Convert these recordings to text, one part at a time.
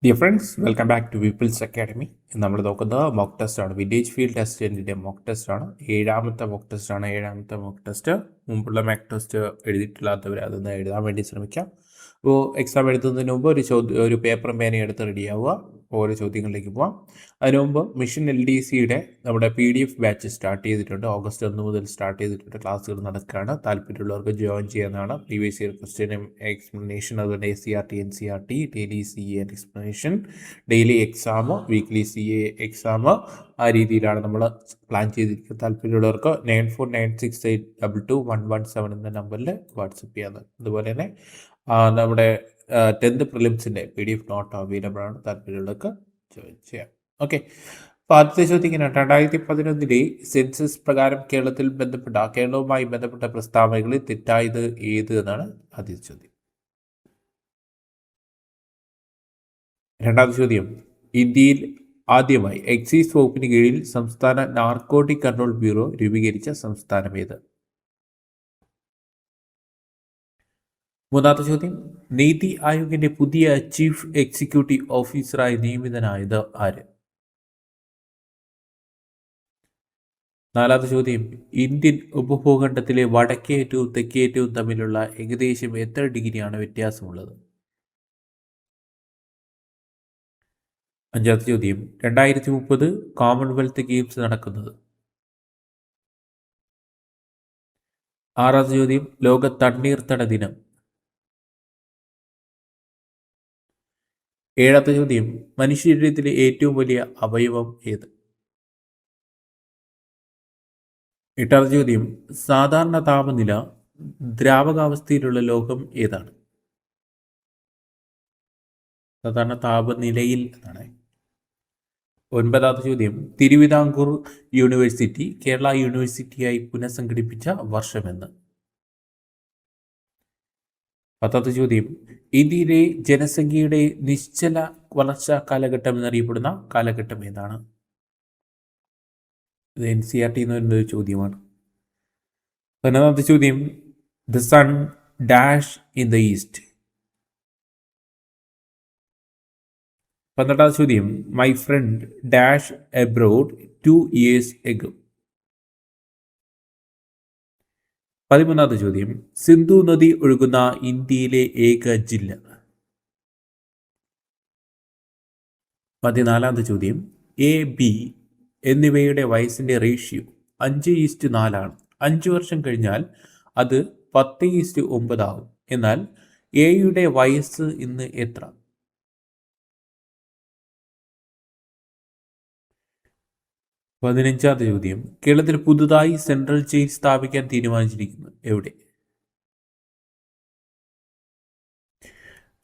Dear friends, welcome back to people's academy. നമ്മൾ നോക്കുന്നത് mock test ആണ്. വില്ലേജ് ഫീൽഡ് അസിസ്റ്റൻറ്റിൻ്റെ മോക്ക് ടെസ്റ്റ് ആണ്. ഏഴാമത്തെ മോക്ക് ടെസ്റ്റ്. മുമ്പുള്ള മോക്ക് ടെസ്റ്റ് എഴുതിയിട്ടില്ലാത്തവർ അതൊന്ന് എഴുതാൻ വേണ്ടി ശ്രമിക്കാം. അപ്പോൾ എക്സാം എഴുതുന്നതിന് മുമ്പ് ഒരു പേപ്പറും പേനയും എടുത്ത് റെഡിയാവുക. ഓരോ ചോദ്യങ്ങളിലേക്ക് പോവാം. അതിനു മുമ്പ് മിഷൻ LDCയുടെ നമ്മുടെ PDF ബാച്ച് സ്റ്റാർട്ട് ചെയ്തിട്ടുണ്ട്. ഓഗസ്റ്റ് 1 മുതൽ സ്റ്റാർട്ട് ചെയ്തിട്ടുണ്ട്. ക്ലാസ്സുകൾ നടക്കുകയാണ്. താല്പര്യമുള്ളവർക്ക് ജോയിൻ ചെയ്യാവുന്നതാണ്. പ്രീവിയസ് ഇയർ ക്വസ്റ്റ്യനും എക്സ്പ്ലനേഷൻ, അതുപോലെ ACRT NCRT daily CA explanation, daily exam, weekly CA exam, ആ രീതിയിലാണ് നമ്മൾ പ്ലാൻ ചെയ്തിരിക്കുന്നത്. താല്പര്യമുള്ളവർക്ക് 9496822117 എന്ന നമ്പറിൽ വാട്സപ്പ് ചെയ്യാവുന്നത്. അതുപോലെ തന്നെ നമ്മുടെ 10th പ്രിലിംസിൻ്റെ PDF നോട്ട് അവൈലബിൾ ആണ്. താല്പര്യമുള്ളവർക്ക് ജോയിൻ ചെയ്യാം. ഓക്കെ, അപ്പോൾ ആദ്യത്തെ ചോദ്യം ഇങ്ങനെ: 2011 സെൻസസ് പ്രകാരം കേരളവുമായി ബന്ധപ്പെട്ട പ്രസ്താവനകളിൽ തെറ്റായത് ഏത് എന്നാണ് ആദ്യത്തെ ചോദ്യം. രണ്ടാമത്തെ ചോദ്യം: ഇന്ത്യയിൽ ആദ്യമായി എക്സൈസ് വകുപ്പിന് കീഴിൽ സംസ്ഥാന നാർക്കോട്ടിക് കൺട്രോൾ ബ്യൂറോ രൂപീകരിച്ച സംസ്ഥാനം ഏത്? മൂന്നാമത്തെ ചോദ്യം: നീതി ആയോഗിന്റെ പുതിയ ചീഫ് എക്സിക്യൂട്ടീവ് ഓഫീസറായി നിയമിതനായത് ആര്? നാലാമത്തെ ചോദ്യം: ഇന്ത്യൻ ഉപഭൂഖണ്ഡത്തിലെ വടക്കേറ്റവും തെക്കേറ്റവും തമ്മിലുള്ള ഏകദേശം എത്ര ഡിഗ്രിയാണ് വ്യത്യാസമുള്ളത്? അഞ്ചാമത്തെ ചോദ്യം: 2030 കോമൺവെൽത്ത് ഗെയിംസ് നടക്കുന്നത്? ആറാമത്തെ ചോദ്യം: ലോക തണ്ണീർത്തട ദിനം? ഏഴാമത്തെ ചോദ്യം: മനുഷ്യ ശരീരത്തിലെ ഏറ്റവും വലിയ അവയവം ഏത്? എട്ടാമത്തെ ചോദ്യം: സാധാരണ താപനില ദ്രാവകാവസ്ഥയിലുള്ള ലോകം ഏതാണ്? സാധാരണ താപനിലയിൽ എന്നാണ്. ഒൻപതാമത്തെ ചോദ്യം: തിരുവിതാംകൂർ യൂണിവേഴ്സിറ്റി കേരള യൂണിവേഴ്സിറ്റിയായി പുനഃസംഘടിപ്പിച്ച വർഷമെന്ന്? പത്താമത്തെ ചോദ്യം: ഇന്ത്യയിലെ ജനസംഖ്യയുടെ നിശ്ചല വളർച്ചാ കാലഘട്ടം എന്നറിയപ്പെടുന്ന കാലഘട്ടം ഏതാണ്? ഇത് NCERT എന്ന് പറയുന്ന ഒരു ചോദ്യമാണ്. പതിനൊന്നാമത്തെ ചോദ്യം: the sun dash in the east? പന്ത്രണ്ടാമത്തെ ചോദ്യം: my friend dash abroad 2 years ago? പതിമൂന്നാമത്തെ ചോദ്യം: സിന്ധു നദി ഒഴുകുന്ന ഇന്ത്യയിലെ ഏക ജില്ല? പതിനാലാമത്തെ ചോദ്യം: AB എന്നിവയുടെ വയസ്സിന്റെ റേഷ്യോ 5:4 ആണ്. 5 വർഷം കഴിഞ്ഞാൽ അത് 10:9 ആകും. എന്നാൽ Aയുടെ വയസ്സ് ഇന്ന് എത്ര? പതിനഞ്ചാമത്തെ ചോദ്യം: കേരളത്തിൽ പുതുതായി സെൻട്രൽ ജയിൽ സ്ഥാപിക്കാൻ തീരുമാനിച്ചിരിക്കുന്നു എവിടെ?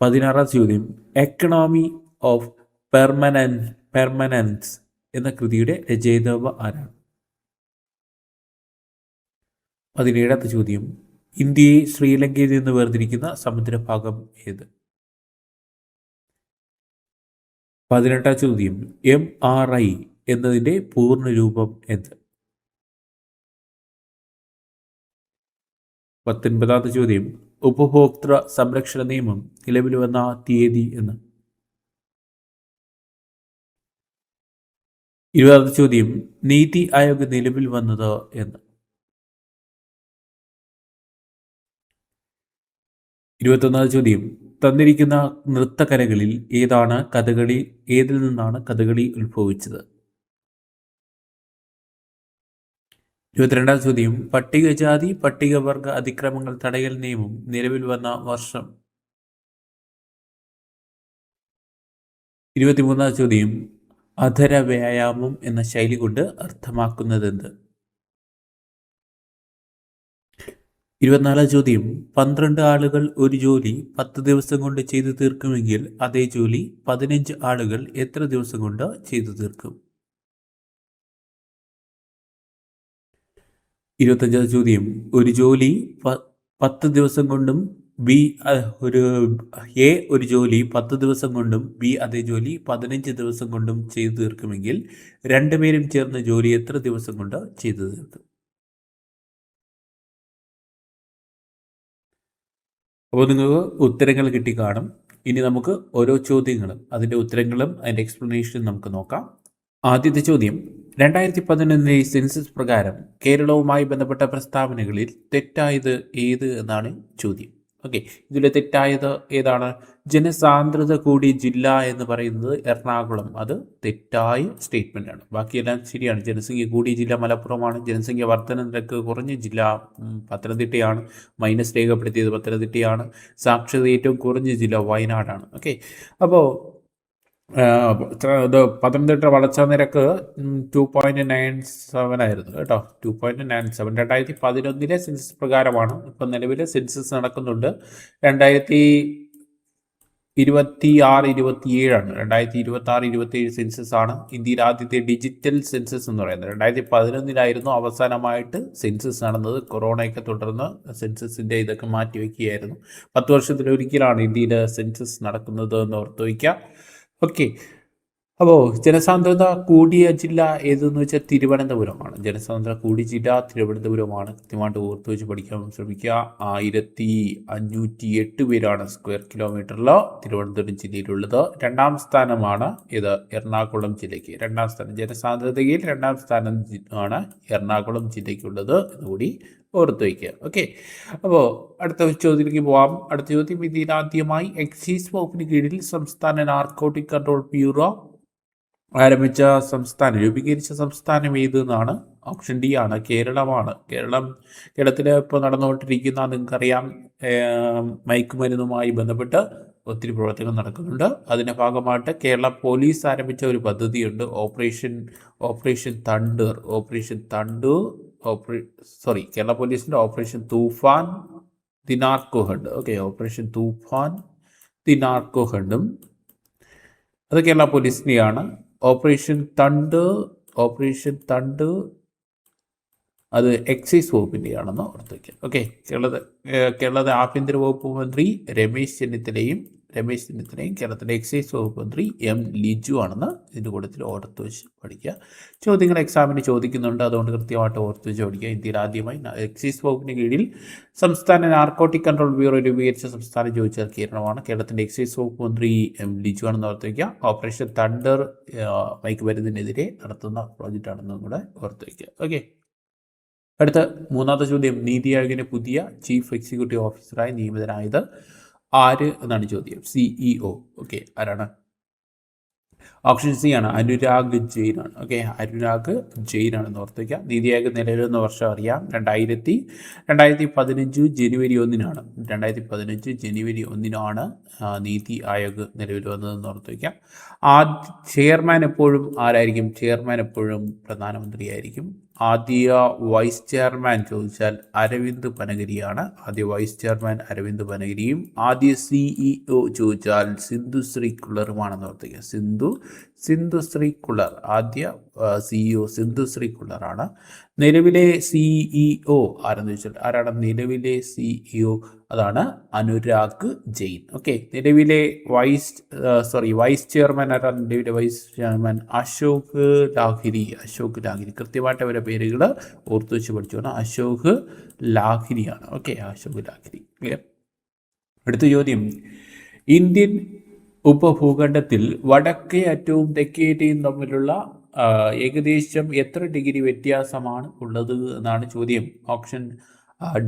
പതിനാറാമത്തെ ചോദ്യം: എക്കണോമി ഓഫ് പെർമനൻസ് എന്ന കൃതിയുടെ രചയിതാവ് ആരാണ്? പതിനേഴാമത്തെ ചോദ്യം: ഇന്ത്യയെ ശ്രീലങ്കയിൽ നിന്ന് വേർതിരിക്കുന്ന സമുദ്രഭാഗം ഏത്? പതിനെട്ടാം ചോദ്യം: MRI എന്നതിൻ്റെ പൂർണ്ണരൂപം എന്ത്? 19ാമത്തെ ചോദ്യം: ഉപഭോക്തൃ സംരക്ഷണ നിയമം നിലവിൽ വന്ന തീയതി എന്ന്? 20ാമത്തെ ചോദ്യം: നീതി ആയോഗ് നിലവിൽ വന്നത് എന്ന്? 21ാമത്തെ ചോദ്യം: തന്നിരിക്കുന്ന നൃത്തകലകളിൽ ഏതിൽ നിന്നാണ് കഥകളി ഉത്ഭവിച്ചത്? 22ാമത്തെ ചോദ്യം: പട്ടികജാതി പട്ടികവർഗ അതിക്രമങ്ങൾ തടയൽ നിയമം നിലവിൽ വന്ന വർഷം? 23ാമത്തെ ചോദ്യം: അധര വ്യായാമം എന്ന ശൈലി കൊണ്ട് അർത്ഥമാക്കുന്നതെന്ത്? 24ാമത്തെ ചോദ്യം: 12 ആളുകൾ ഒരു ജോലി 10 ദിവസം കൊണ്ട് ചെയ്തു തീർക്കുമെങ്കിൽ അതേ ജോലി 15 ആളുകൾ എത്ര ദിവസം കൊണ്ട് ചെയ്തു തീർക്കും? 25ാമത്തെ ചോദ്യം: ഒരു ജോലി 10 ദിവസം കൊണ്ടും A ഒരു ജോലി 10 ദിവസം കൊണ്ടും B അതേ ജോലി 15 ദിവസം കൊണ്ടും ചെയ്തു തീർക്കുമെങ്കിൽ രണ്ടുപേരും ചേർന്ന് ജോലി എത്ര ദിവസം കൊണ്ട് ചെയ്തു തീർക്കും? അപ്പോൾ നിങ്ങൾക്ക് ഉത്തരങ്ങൾ കിട്ടി കാണും. ഇനി നമുക്ക് ഓരോ ചോദ്യങ്ങളും അതിൻ്റെ ഉത്തരങ്ങളും അതിൻ്റെ എക്സ്പ്ലനേഷനും നമുക്ക് നോക്കാം. ആദ്യത്തെ ചോദ്യം, 2011 സെൻസസ് പ്രകാരം കേരളവുമായി ബന്ധപ്പെട്ട പ്രസ്താവനകളിൽ തെറ്റായത് ഏത് എന്നാണ് ചോദ്യം. ഓക്കെ, ഇതിൽ തെറ്റായത് ഏതാണ്? ജനസാന്ദ്രത കൂടിയ ജില്ല എന്ന് പറയുന്നത് എറണാകുളം. അത് തെറ്റായ സ്റ്റേറ്റ്മെൻ്റ് ആണ്. ബാക്കിയെല്ലാം ശരിയാണ്. ജനസംഖ്യ കൂടിയ ജില്ല മലപ്പുറമാണ്. ജനസംഖ്യ വർധന നിരക്ക് കുറഞ്ഞ ജില്ല പത്തനംതിട്ടയാണ്. മൈനസ് രേഖപ്പെടുത്തിയത് പത്തനംതിട്ടയാണ്. സാക്ഷരത ഏറ്റവും കുറഞ്ഞ ജില്ല വയനാടാണ്. ഓക്കെ, അപ്പോൾ ഇത് പത്തനംതിട്ട വളർച്ചാ നിരക്ക് 2.97 ആയിരുന്നു കേട്ടോ. 2.97 2011 സെൻസസ് പ്രകാരമാണ്. ഇപ്പം നിലവിലെ സെൻസസ് നടക്കുന്നുണ്ട്. 2026-27 2026-27 സെൻസസ് ആണ് ഇന്ത്യയിൽ ആദ്യത്തെ ഡിജിറ്റൽ സെൻസസ് എന്ന് പറയുന്നത്. 2011 അവസാനമായിട്ട് സെൻസസ് നടന്നത്. കൊറോണയൊക്കെ തുടർന്ന് സെൻസസിൻ്റെ ഇതൊക്കെ മാറ്റിവെക്കുകയായിരുന്നു. 10 വർഷത്തിലൊരിക്കലാണ് ഇന്ത്യയിൽ സെൻസസ് നടക്കുന്നത് എന്ന് ഓർത്ത് വയ്ക്കുക. ഓക്കെ, അപ്പോൾ ജനസാന്ദ്രത കൂടിയ ജില്ല ഏതെന്ന് വെച്ചാൽ തിരുവനന്തപുരമാണ്. ജനസാന്ദ്രത കൂടിയ ജില്ല തിരുവനന്തപുരമാണ്. കൃത്യമായിട്ട് ഓർത്ത് വെച്ച് പഠിക്കാൻ ശ്രമിക്കുക. 1508 പേരാണ് സ്ക്വയർ കിലോമീറ്ററിൽ തിരുവനന്തപുരം ജില്ലയിലുള്ളത്. 2ാം സ്ഥാനമാണ് ഇത് എറണാകുളം ജില്ലയ്ക്ക്. 2ാം സ്ഥാനം ജനസാന്ദ്രതയിൽ 2ാം സ്ഥാനം ആണ് എറണാകുളം ജില്ലയ്ക്കുള്ളത് എന്നുകൂടി ഓർത്ത് വയ്ക്കുക. ഓക്കെ, അപ്പോൾ അടുത്ത ചോദ്യത്തിലേക്ക് പോവാം. അടുത്ത ചോദ്യം, ഇന്ത്യയിൽ ആദ്യമായി എക്സൈസ് വകുപ്പിന് കീഴിൽ സംസ്ഥാന നാർക്കോട്ടിക് കൺട്രോൾ ബ്യൂറോ രൂപീകരിച്ച സംസ്ഥാനം ഏതെന്നാണ്? ഓപ്ഷൻ ഡി ആണ്, കേരളമാണ്. കേരളത്തിൽ ഇപ്പോൾ നടന്നുകൊണ്ടിരിക്കുന്ന നിങ്ങൾക്കറിയാം, മയക്കുമരുന്നുമായി ബന്ധപ്പെട്ട് ഒത്തിരി പ്രവർത്തനങ്ങൾ നടക്കുന്നുണ്ട്. അതിൻ്റെ ഭാഗമായിട്ട് കേരള പോലീസ് ആരംഭിച്ച ഒരു പദ്ധതിയുണ്ട്, ഓപ്പറേഷൻ തണ്ടർ. കേരള പോലീസിൻ്റെ operation Toofan the narco hunt. Okay, operation Toofan the narco ഹണ്ടും അത് കേരള പോലീസിൻ്റെയാണ്. ഓപ്പറേഷൻ തണ്ട് അത് എക്സൈസ് വകുപ്പിൻ്റെയാണെന്ന് ഓർത്ത് വയ്ക്കുക. ഓക്കെ, കേരളത്തിലെ ആഭ്യന്തര വകുപ്പ് മന്ത്രി രമേശ് ചെന്നിത്തലയും കേരളത്തിലെ എക്സൈസ് വകുപ്പ് മന്ത്രി എം ലിജു ആണെന്ന് ഇതിൻ്റെ കൂട്ടത്തിൽ ഓർത്ത് വെച്ച് പഠിക്കുക. ചോദ്യങ്ങൾ എക്സാമിന് ചോദിക്കുന്നുണ്ട്, അതുകൊണ്ട് കൃത്യമായിട്ട് ഓർത്ത് വെച്ച് പഠിക്കുക. ഇന്ത്യയിൽ ആദ്യമായി എക്സൈസ് വകുപ്പിന് കീഴിൽ സംസ്ഥാന നാർക്കോട്ടിക് കൺട്രോൾ ബ്യൂറോ രൂപീകരിച്ച സംസ്ഥാനം ചോദിച്ചാൽ കേരളമാണ്. കേരളത്തിൻ്റെ എക്സൈസ് വകുപ്പ് മന്ത്രി എം ലിജു ആണെന്ന് ഓർത്ത് വയ്ക്കുക. ഓപ്പറേഷൻ തണ്ടർ മയക്കുമരുന്നിനെതിരെ നടത്തുന്ന പ്രോജക്റ്റാണെന്നും കൂടെ ഓർത്ത് വയ്ക്കുക. ഓക്കെ, അടുത്ത 3ാമത്തെ ചോദ്യം, നീതി ആയോഗിൻ്റെ പുതിയ ചീഫ് എക്സിക്യൂട്ടീവ് ഓഫീസറായി നിയമിതനായത് ആര് എന്നാണ് ചോദ്യം. CEO. ഓക്കെ, ആരാണ്? ഓപ്ഷൻ സി ആണ്, അനുരാഗ് ജെയിൻ ആണ്. ഓക്കെ, അനുരാഗ് ജെയിൻ ആണെന്ന് ഓർത്തിക്കുക. നീതി ആയോഗ് നിലവിൽ വർഷം അറിയാം, 2015 ജനുവരി 1 2015 ജനുവരി 1 നീതി ആയോഗ് നിലവിൽ വന്നതെന്ന് ഓർത്തിക്കുക. ചെയർമാൻ എപ്പോഴും ആരായിരിക്കും? ചെയർമാൻ എപ്പോഴും പ്രധാനമന്ത്രിയായിരിക്കും. ആദ്യ വൈസ് ചെയർമാൻ ചോദിച്ചാൽ അരവിന്ദ് പനഗരിയാണ്. ആദ്യ വൈസ് ചെയർമാൻ അരവിന്ദ് പനഗരിയും ആദ്യ CEO ചോദിച്ചാൽ സിന്ധുശ്രീ കുള്ളറുമാണെന്ന് ഓർത്തിക്കുക. സിന്ധുശ്രീ കുള്ളർ ആദ്യ CEO സിന്ധുശ്രീ കുള്ളറാണ്. നിലവിലെ CEO ആരെന്ന് ചോദിച്ചാൽ ആരാണ് നിലവിലെ CEO? അതാണ് അനുരാഗ് ജെയിൻ. ഓക്കെ, നിലവിലെ വൈസ് ചെയർമാൻ ആരാണ്? നിലവിലെ വൈസ് ചെയർമാൻ അശോക് ലാഹിരി. കൃത്യമായിട്ട് അവരുടെ പേരുകൾ ഓർത്തു വെച്ച് പഠിച്ചോണം. അശോക് ലാഹിരിയാണ്. ഓക്കെ, അശോക് ലാഹിരി. ക്ലിയർ. അടുത്ത ചോദ്യം, ഇന്ത്യൻ ഉപഭൂഖണ്ഡത്തിൽ വടക്കേ അറ്റവും തെക്കേ അറ്റവും തമ്മിലുള്ള ഏകദേശം എത്ര ഡിഗ്രി വ്യത്യാസമാണ് ഉള്ളത് എന്നാണ് ചോദ്യം. ഓപ്ഷൻ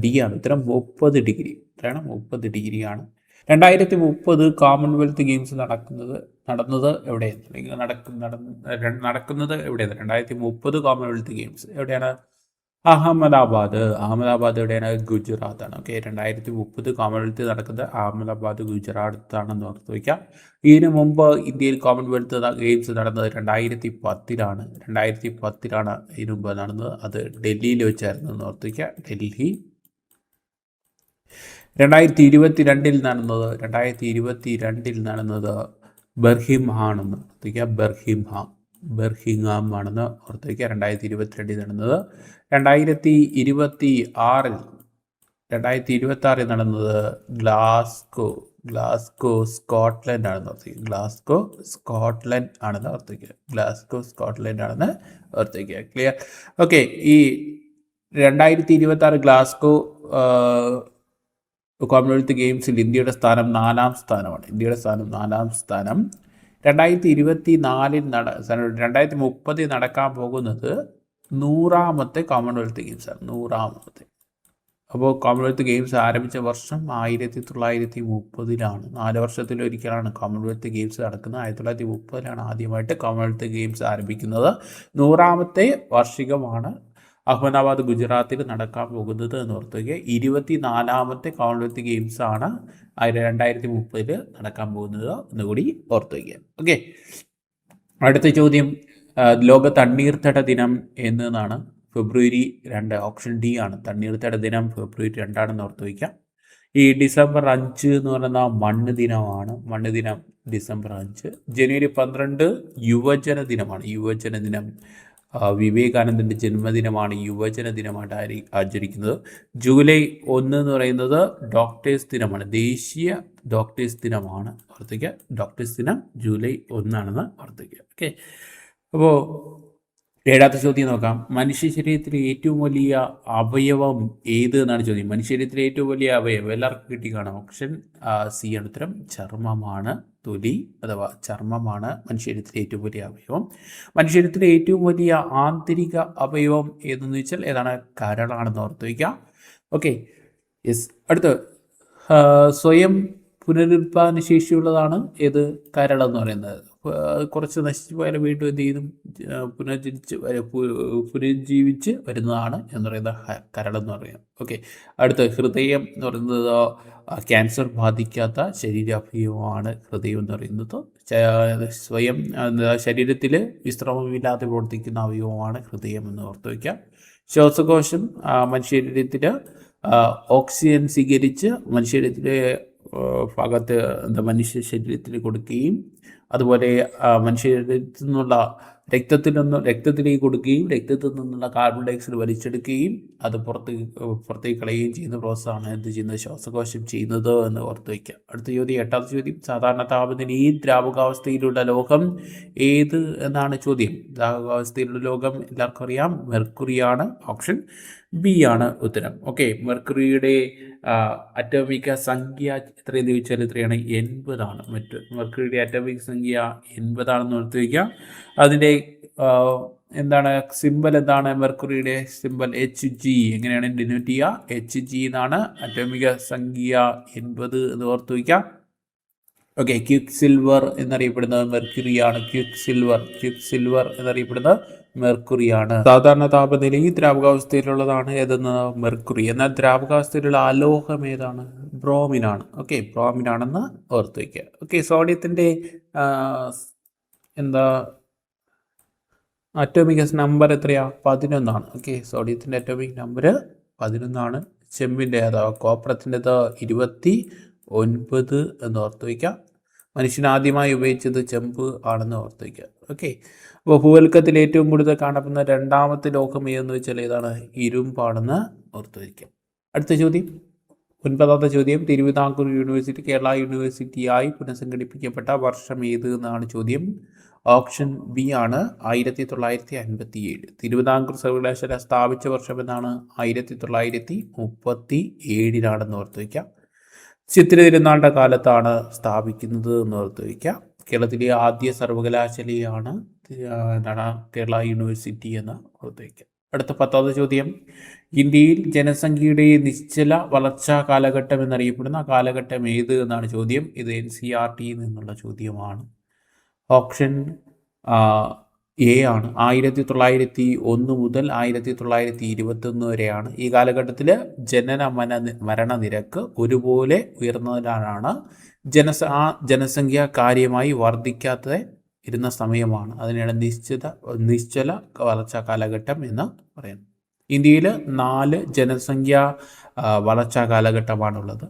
ഡി ആണ് ഉത്തരം. 30 ഡിഗ്രി. എത്രയാണ്? 30 ഡിഗ്രിയാണ്. 2030 കോമൺവെൽത്ത് ഗെയിംസ് നടന്നത് എവിടെയാണ്? നടക്കുന്നത് എവിടെയാണ്? 2030 കോമൺവെൽത്ത് ഗെയിംസ് എവിടെയാണ്? അഹമ്മദാബാദ് എവിടെയാണ്? ഗുജറാത്താണ്. ഓക്കെ, 2030 കോമൺവെൽത്ത് നടക്കുന്നത് അഹമ്മദാബാദ് ഗുജറാത്താണെന്ന് ഓർത്ത് വയ്ക്കാം. ഇതിനു മുമ്പ് ഇന്ത്യയിൽ കോമൺവെൽത്ത് ഗെയിംസ് നടന്നത് 2010 2010 ഇതിനു മുമ്പ് നടന്നത്. അത് ഡൽഹിയിൽ വെച്ചായിരുന്നു എന്ന് ഓർത്ത് വയ്ക്കുക. ഡൽഹി. 2022 നടന്നത് ബർഹിംഹാണെന്ന് ഓർത്ത് വയ്ക്കുക. ബർഹിംഹാം ആണെന്ന് ഓർത്ത് വയ്ക്കുക. 2022 നടന്നത്. 2026 നടന്നത് ഗ്ലാസ്കോ സ്കോട്ട്ലൻഡ് ആണെന്ന് ഓർത്ത് വയ്ക്കുക. ക്ലിയർ. ഓക്കെ, ഈ 2026 ഗ്ലാസ്കോ കോമൺവെൽത്ത് ഗെയിംസിൽ ഇന്ത്യയുടെ സ്ഥാനം 4ാം സ്ഥാനമാണ്. ഇന്ത്യയുടെ സ്ഥാനം 4ാം സ്ഥാനം. 2030 നടക്കാൻ പോകുന്നത് 100ാമത്തെ കോമൺവെൽത്ത് ഗെയിംസാണ്. 100ാമത്തെ. അപ്പോൾ കോമൺവെൽത്ത് ഗെയിംസ് ആരംഭിച്ച വർഷം 1930 4 വർഷത്തിലൊരിക്കലാണ് കോമൺവെൽത്ത് ഗെയിംസ് നടക്കുന്നത്. 1930 ആദ്യമായിട്ട് കോമൺവെൽത്ത് ഗെയിംസ് ആരംഭിക്കുന്നത്. 100ാമത്തെ വാർഷികമാണ് അഹമ്മദാബാദ് ഗുജറാത്തിൽ നടക്കാൻ പോകുന്നത് എന്ന് ഓർത്തുവയ്ക്കുക. 24ാമത്തെ കോമൺവെൽത്ത് ഗെയിംസ് ആണ് 2030 നടക്കാൻ പോകുന്നത് എന്നുകൂടി ഓർത്തുവയ്ക്കുക. ഓക്കെ, അടുത്ത ചോദ്യം ലോക തണ്ണീർത്തട ദിനം എന്നാണ്. ഫെബ്രുവരി 2. ഓപ്ഷൻ ഡി ആണ്. തണ്ണീർത്തട ദിനം ഫെബ്രുവരി 2 ഓർത്തുവയ്ക്കാം. ഈ ഡിസംബർ 5 എന്ന് പറയുന്ന മണ്ണ് ദിനമാണ്. മണ്ണ് ദിനം ഡിസംബർ 5. ജനുവരി 12 യുവജന ദിനമാണ്. യുവജന ദിനം വിവേകാനന്ദൻ്റെ ജന്മദിനമാണ്. യുവജന ദിനമായിട്ട് ആചരിക്കുന്നത്. ജൂലൈ 1 എന്ന് പറയുന്നത് ഡോക്ടേഴ്സ് ദിനമാണ്. ദേശീയ ഡോക്ടേഴ്സ് ദിനമാണ്. ഓർത്തിക്കുക, ഡോക്ടേഴ്സ് ദിനം ജൂലൈ 1 ഓർത്തിക്കുക. ഓക്കെ, അപ്പോൾ 7ാമത്തെ ചോദ്യം നോക്കാം. മനുഷ്യ ശരീരത്തിലെ ഏറ്റവും വലിയ അവയവം ഏത് എന്നാണ് ചോദ്യം. മനുഷ്യ ശരീരത്തിലെ ഏറ്റവും വലിയ അവയവം എല്ലാവർക്കും കിട്ടി കാണാം. ഓപ്ഷൻ സി ആണ് ഉത്തരം. ചർമ്മമാണ്. തൊലി അഥവാ ചർമ്മമാണ് മനുഷ്യ ശരീരത്തിലെ ഏറ്റവും വലിയ അവയവം. മനുഷ്യ ശരീരത്തിലെ ഏറ്റവും വലിയ ആന്തരിക അവയവം ഏതെന്ന് വെച്ചാൽ ഏതാണ്? കരളാണെന്ന് ഓർത്ത് വയ്ക്കാം. Okay, yes. അടുത്ത് സ്വയം പുനരുൽപാദന ശേഷിയുള്ളതാണ് ഏത്? കരളെന്ന് പറയുന്നത്. കുറച്ച് നശിച്ചു പോയാലും വീണ്ടും എന്ത് ചെയ്തും പുനരുജ്ജീവിച്ച് വരുന്നതാണ് എന്ന് പറയുന്നത് കരളെന്ന് പറയാം. ഓക്കെ, അടുത്ത ഹൃദയം എന്ന് പറയുന്നത് ക്യാൻസർ ബാധിക്കാത്ത ശരീരാവയവമാണ് ഹൃദയം എന്ന് പറയുന്നത്. സ്വയം ശരീരത്തിൽ വിശ്രമമില്ലാതെ പ്രവർത്തിക്കുന്ന അവയവമാണ് ഹൃദയം എന്ന് ഓർത്ത് വയ്ക്കാം. ശ്വാസകോശം മനുഷ്യ ശരീരത്തിൽ ഓക്സിജൻ സ്വീകരിച്ച് മനുഷ്യ ശരീരത്തിലെ ഭാഗത്ത് മനുഷ്യ ശരീരത്തിൽ കൊടുക്കുകയും അതുപോലെ മനുഷ്യ ശരീരത്തിൽ നിന്നുള്ള രക്തത്തിലേക്ക് കൊടുക്കുകയും രക്തത്തിൽ നിന്നുള്ള കാർബൺ ഡൈഓക്സൈഡ് വലിച്ചെടുക്കുകയും അത് പുറത്തേക്ക് കളയുകയും ചെയ്യുന്ന പ്രോസസ്സാണ് എന്ത് ചെയ്യുന്നത്? ശ്വാസകോശം ചെയ്യുന്നത് എന്ന് ഓർത്ത് വയ്ക്കുക. അടുത്ത ചോദ്യം 8ാമത്തെ ചോദ്യം. സാധാരണ താപനിലയിൽ ദ്രാവകാവസ്ഥയിലുള്ള ലോകം ഏത് എന്നാണ് ചോദ്യം. ദ്രാവകാവസ്ഥയിലുള്ള ലോകം എല്ലാവർക്കും അറിയാം, മെർക്കുറിയാണ്. ഓപ്ഷൻ ബി ആണ് ഉത്തരം. ഓക്കെ, മെർക്കുറിയുടെ അറ്റോമിക സംഖ്യ എത്രയെന്ന് ചോദിച്ചാൽ എത്രയാണ്? 80 മെർക്കുറിയുടെ അറ്റോമിക് സംഖ്യ 80 ഓർത്ത് വയ്ക്കുക. അതിൻ്റെ എന്താണ് സിമ്പൽ? എന്താണ് മെർക്കുറിയുടെ സിമ്പൽ? HG. എങ്ങനെയാണ് ഡിനോട്ട് ചെയ്യുക? HG എന്നാണ് അറ്റോമിക സംഖ്യ 80 എന്ന് ഓർത്ത് വയ്ക്കുക. ഓക്കെ, ക്വിക്ക് സിൽവർ എന്നറിയപ്പെടുന്നത് മെർക്കുറിയാണ്. ക്വിക്ക് സിൽവർ എന്നറിയപ്പെടുന്നത് മെർക്കുറിയാണ്. സാധാരണ താപനിലയിൽ ദ്രാവകാവസ്ഥയിലുള്ളതാണ് ഏതെന്ന്? മെർക്കുറി. എന്നാൽ ദ്രാവകാവസ്ഥയിലുള്ള അലോഹം ഏതാണ്? ബ്രോമിനാണ്. ഓക്കെ, ബ്രോമിനാണെന്ന് ഓർത്ത് വയ്ക്കുക. ഓക്കെ, സോഡിയത്തിൻ്റെ അറ്റോമിക് നമ്പർ എത്രയാ? 11. ഓക്കെ, സോഡിയത്തിൻ്റെ അറ്റോമിക് നമ്പർ 11. ചെമ്പിൻ്റെ അഥവാ കോപ്രത്തിൻ്റെത് 29 എന്ന് ഓർത്ത് വയ്ക്കാം. മനുഷ്യൻ ആദ്യമായി ഉപയോഗിച്ചത് ചെമ്പ് ആണെന്ന് ഓർത്ത് വയ്ക്കുക. ഓക്കെ, അപ്പോൾ ഭൂവൽക്കത്തിൽ ഏറ്റവും കൂടുതൽ കാണപ്പെടുന്ന 2ാമത്തെ ലോഹം ഏതെന്ന് വെച്ചാൽ ഏതാണ്? ഇരുമ്പാണെന്ന് ഓർത്ത് വയ്ക്കുക. അടുത്ത ചോദ്യം 9ാമത്തെ ചോദ്യം. തിരുവിതാംകൂർ യൂണിവേഴ്സിറ്റി കേരള യൂണിവേഴ്സിറ്റിയായി പുനഃസംഘടിപ്പിക്കപ്പെട്ട വർഷം ഏത് എന്നാണ് ചോദ്യം. ഓപ്ഷൻ ബി ആണ് 1957. തിരുവിതാംകൂർ സർവകലാശാല സ്ഥാപിച്ച വർഷം എന്നാണ്? 1937 ഓർത്ത് വയ്ക്കാം. ചിത്തിര തിരുനാളിൻ്റെ കാലത്താണ് സ്ഥാപിക്കുന്നത് എന്ന് ഓർത്ത് വയ്ക്കാം. കേരളത്തിലെ ആദ്യ സർവകലാശാലയാണ് കേരള യൂണിവേഴ്സിറ്റി എന്ന് ഓർത്ത് വയ്ക്കാം. അടുത്ത 10ാമത്തെ ചോദ്യം. ഇന്ത്യയിൽ ജനസംഖ്യയുടെ നിശ്ചല വളർച്ചാ കാലഘട്ടം എന്നറിയപ്പെടുന്ന കാലഘട്ടം ഏത് എന്നാണ് ചോദ്യം. ഇത് NCERT നിന്നുള്ള ചോദ്യമാണ്. ഓപ്ഷൻ എ ആണ്. 1901 മുതൽ 1921 വരെയാണ്. ഈ കാലഘട്ടത്തിൽ മരണ നിരക്ക് ഒരുപോലെ ഉയർന്നതിനാലാണ് ജനസംഖ്യ കാര്യമായി വർദ്ധിക്കാതെ ഇരുന്ന സമയമാണ്. അതിനാണ് നിശ്ചല വളർച്ചാ കാലഘട്ടം എന്ന് പറയുന്നത്. ഇന്ത്യയിൽ 4 ജനസംഖ്യ വളർച്ചാ കാലഘട്ടമാണുള്ളത്.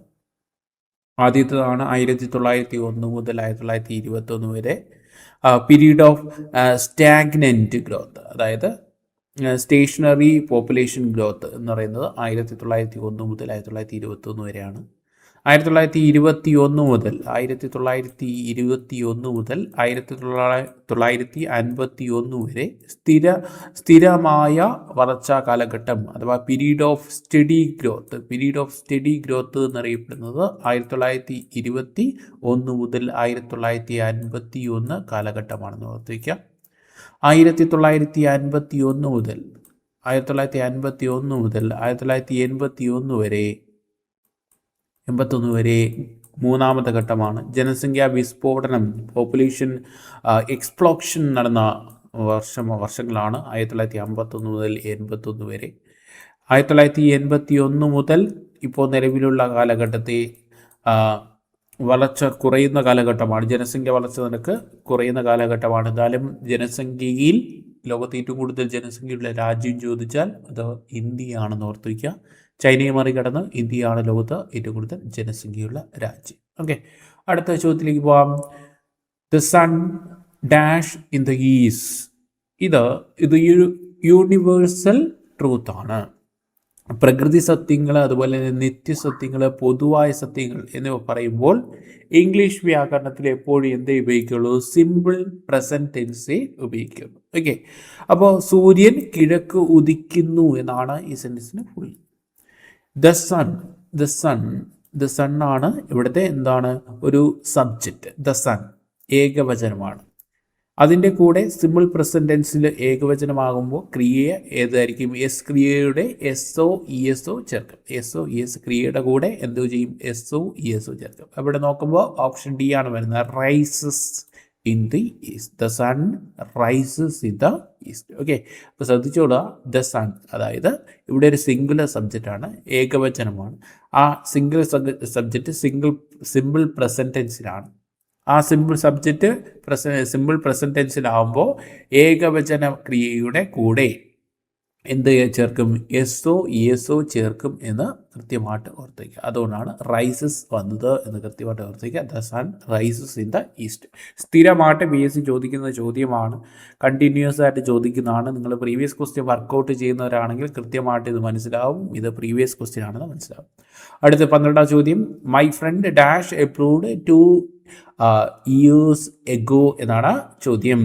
ആദ്യത്തേതാണ് 1901 മുതൽ 1921 വരെ. പീരീഡ് ഓഫ് സ്റ്റാഗ്നൻറ്റ് ഗ്രോത്ത്, അതായത് സ്റ്റേഷനറി പോപ്പുലേഷൻ ഗ്രോത്ത് എന്ന് പറയുന്നത് 1901 മുതൽ 1921 വരെയാണ്. 1921 മുതൽ 1921 മുതൽ 1951 വരെ സ്ഥിരമായ വളർച്ചാ കാലഘട്ടം അഥവാ പീരീഡ് ഓഫ് സ്റ്റഡി ഗ്രോത്ത് എന്നറിയപ്പെടുന്നത് 1921 മുതൽ 1951 കാലഘട്ടമാണെന്ന് ഓർത്തിരിക്കുക. 1951 മുതൽ 1981 വരെ 81 വരെ മൂന്നാമത്തെ ഘട്ടമാണ്. ജനസംഖ്യാ വിസ്ഫോടനം പോപ്പുലേഷൻ എക്സ്പ്ലോഷൻ നടന്ന വർഷങ്ങളാണ് 1951 മുതൽ 81 വരെ. 1981 മുതൽ ഇപ്പോൾ നിലവിലുള്ള കാലഘട്ടത്തെ വളർച്ച കുറയുന്ന കാലഘട്ടമാണ്. ജനസംഖ്യ വളർച്ച നിരക്ക് കുറയുന്ന കാലഘട്ടമാണ്. എന്നാലും ജനസംഖ്യയിൽ ലോകത്ത് ഏറ്റവും കൂടുതൽ ജനസംഖ്യയുള്ള രാജ്യം ചോദിച്ചാൽ അത് ഇന്ത്യയാണെന്ന് ഓർത്തു വയ്ക്കുക. ചൈനയെ മറികടന്ന് ഇന്ത്യയാണ് ലോകത്ത് ഏറ്റവും കൂടുതൽ ജനസംഖ്യയുള്ള രാജ്യം. ഓക്കെ, അടുത്ത ചോദ്യത്തിലേക്ക് പോവാം. The sun dash in the east. ഇത് യൂണിവേഴ്സൽ ട്രൂത്ത് ആണ്. പ്രകൃതി സത്യങ്ങൾ, അതുപോലെ തന്നെ നിത്യസത്യങ്ങൾ, പൊതുവായ സത്യങ്ങൾ എന്നിവ പറയുമ്പോൾ ഇംഗ്ലീഷ് വ്യാകരണത്തിൽ എപ്പോഴും എന്തേ ഉപയോഗിക്കുള്ളൂ? സിമ്പിൾ പ്രസന്റ് ടെൻസേ ഉപയോഗിക്കുള്ളൂ. ഓക്കെ, അപ്പോൾ സൂര്യൻ കിഴക്ക് ഉദിക്കുന്നു എന്നാണ് ഈ സെന്റൻസിന് ഫുൾ. ദ സൺ ആണ് ഇവിടുത്തെ എന്താണ് ഒരു സബ്ജക്റ്റ്. The sun ഏകവചനമാണ്. അതിൻ്റെ കൂടെ സിമ്പിൾ പ്രസന്റ് ടെൻസിൽ ഏകവചനമാകുമ്പോൾ ക്രിയ ഏതായിരിക്കും? എസ് ക്രിയയുടെ SO ചേർക്കും. SO ക്രിയയുടെ കൂടെ എന്തോ ചെയ്യും? SO ചേർക്കും. അവിടെ നോക്കുമ്പോൾ ഓപ്ഷൻ ഡി ആണ് വരുന്നത്. Rises in the east. The sun rises in the east. Okay, അപ്പോൾ ശ്രദ്ധിച്ചോളുക. ദ സൺ അതായത് ഇവിടെ ഒരു സിംഗുലർ സബ്ജക്റ്റാണ്, ഏകവചനമാണ്. ആ സിംഗുലർ സബ്ജക്റ്റ് സിമ്പിൾ പ്രസന്റ് ടെൻസിലാണ്. ആ സിമ്പിൾ പ്രസന്റ് ടെൻസിലാവുമ്പോൾ ഏകവചന ക്രിയയുടെ കൂടെ എന്ത് ചേർക്കും? SO ചേർക്കും എന്ന് കൃത്യമായിട്ട് ഓർത്തേക്കുക. അതുകൊണ്ടാണ് റൈസസ് വന്നത് എന്ന് കൃത്യമായിട്ട് ഓർത്തേക്കുക. The sun rises in the east. സ്ഥിരമായിട്ട് BSc ചോദിക്കുന്ന ചോദ്യമാണ്, കണ്ടിന്യൂസ് ആയിട്ട് ചോദിക്കുന്നതാണ്. നിങ്ങൾ പ്രീവിയസ് ക്വസ്റ്റ്യൻ വർക്കൗട്ട് ചെയ്യുന്നവരാണെങ്കിൽ കൃത്യമായിട്ട് ഇത് മനസ്സിലാവും. ഇത് പ്രീവിയസ് ക്വസ്റ്റ്യൻ ആണെന്ന് മനസ്സിലാവും. അടുത്ത 12ാം ചോദ്യം. My friend dash approved 2 years ago എന്നാണ് ചോദ്യം.